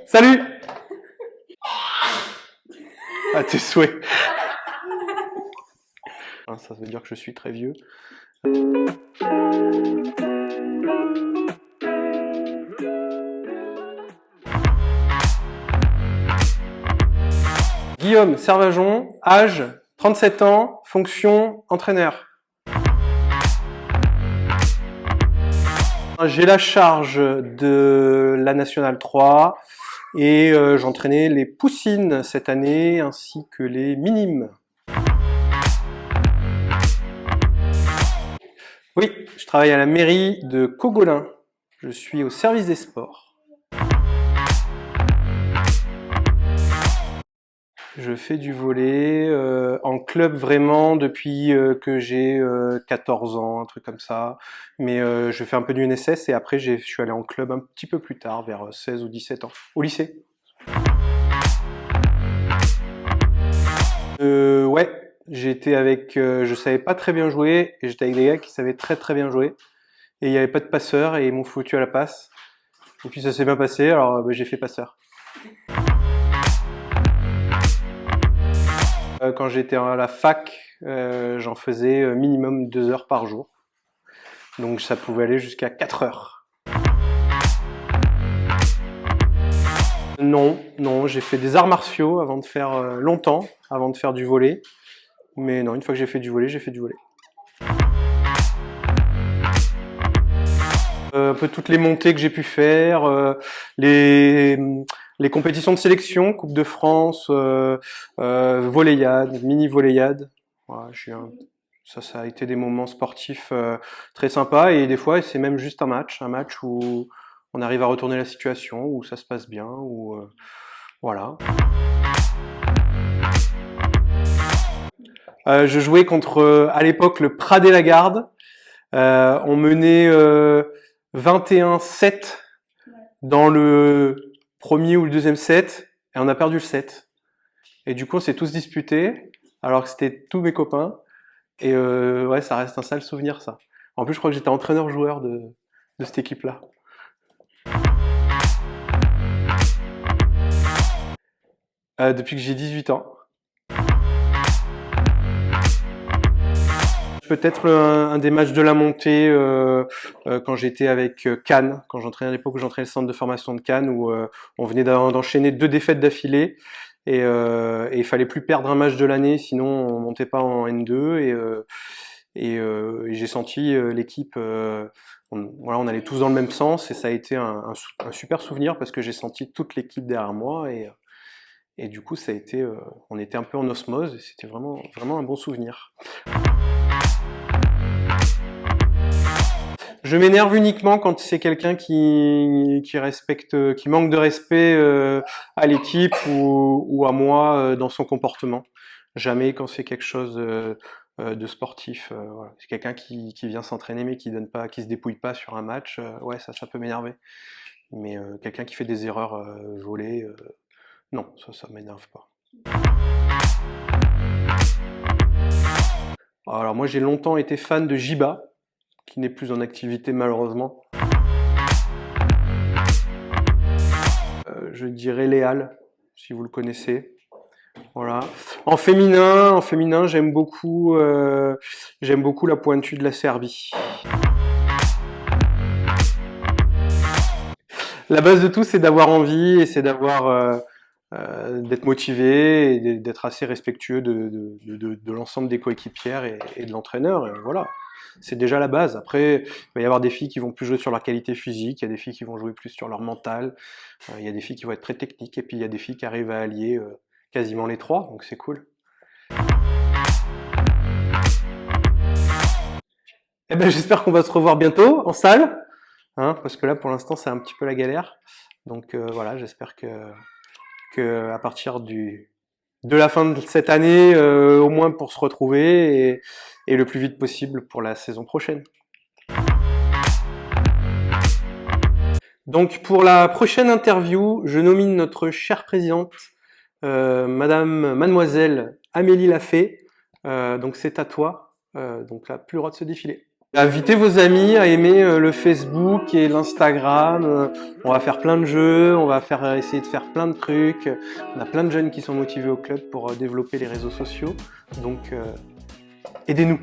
Salut! À tes souhaits. Ça veut dire que je suis très vieux. Guillaume Servajon, âge 37 ans, fonction entraîneur. J'ai la charge de la Nationale 3 et j'entraînais les poussines cette année ainsi que les minimes. Oui, je travaille à la mairie de Cogolin. Je suis au service des sports. Je fais du volley en club vraiment depuis que j'ai 14 ans, un truc comme ça. Mais je fais un peu du NSS et après je suis allé en club un petit peu plus tard, vers 16 ou 17 ans, au lycée. Ouais, j'étais avec, je savais pas très bien jouer et j'étais avec des gars qui savaient très très bien jouer. Et il n'y avait pas de passeur et ils m'ont foutu à la passe. Et puis ça s'est bien passé, alors j'ai fait passeur. Quand j'étais à la fac, j'en faisais minimum 2 heures par jour. Donc ça pouvait aller jusqu'à 4 heures. Non, j'ai fait des arts martiaux avant de faire longtemps, avant de faire du volley. Mais non, une fois que j'ai fait du volley, j'ai fait du volley. Un peu toutes les montées que j'ai pu faire, les compétitions de sélection, Coupe de France, volleyade, mini volleyade. Voilà, ça a été des moments sportifs très sympas et des fois c'est même juste un match où on arrive à retourner la situation, où ça se passe bien, où voilà. Je jouais contre à l'époque le Pradé-Lagarde. On menait 21-7 dans le premier ou le deuxième set et on a perdu le set. Et du coup on s'est tous disputés alors que c'était tous mes copains. Et ouais, ça reste un sale souvenir, ça. En plus, je crois que j'étais entraîneur-joueur de cette équipe-là. Depuis que j'ai 18 ans. Peut-être un des matchs de la montée quand j'étais avec Cannes, quand j'entraînais à l'époque où j'entraînais le centre de formation de Cannes, où on venait d'enchaîner 2 défaites d'affilée. Et il fallait plus perdre un match de l'année, sinon on montait pas en N2. Et j'ai senti l'équipe, voilà, on allait tous dans le même sens et ça a été un super souvenir parce que j'ai senti toute l'équipe derrière moi et du coup ça a été, on était un peu en osmose et c'était vraiment un bon souvenir. Je m'énerve uniquement quand c'est quelqu'un qui manque de respect à l'équipe ou à moi dans son comportement. Jamais quand c'est quelque chose de sportif. Voilà. C'est quelqu'un qui vient s'entraîner mais qui se dépouille pas sur un match. Ouais, ça peut m'énerver. Mais quelqu'un qui fait des erreurs volées, non, ça m'énerve pas. Alors moi j'ai longtemps été fan de Jiba, qui n'est plus en activité malheureusement. Je dirais Léal, si vous le connaissez. Voilà. En féminin, j'aime beaucoup la pointue de la Serbie. La base de tout, c'est d'avoir envie et c'est d'être motivé et d'être assez respectueux de l'ensemble des coéquipières et de l'entraîneur. Voilà, c'est déjà la base. Après, il va y avoir des filles qui vont plus jouer sur leur qualité physique, il y a des filles qui vont jouer plus sur leur mental, il y a des filles qui vont être très techniques et puis il y a des filles qui arrivent à allier quasiment les trois, donc c'est cool. Eh ben, j'espère qu'on va se revoir bientôt en salle, hein, parce que là pour l'instant c'est un petit peu la galère. Donc voilà, j'espère que à partir de la fin de cette année, au moins pour se retrouver et le plus vite possible pour la saison prochaine. Donc pour la prochaine interview, je nomine notre chère présidente, mademoiselle Amélie Lafay. Donc c'est à toi, donc là plus le droit de se défiler. Invitez vos amis à aimer le Facebook et l'Instagram. On va faire plein de jeux, on va essayer de faire plein de trucs. On a plein de jeunes qui sont motivés au club pour développer les réseaux sociaux. Donc, aidez-nous.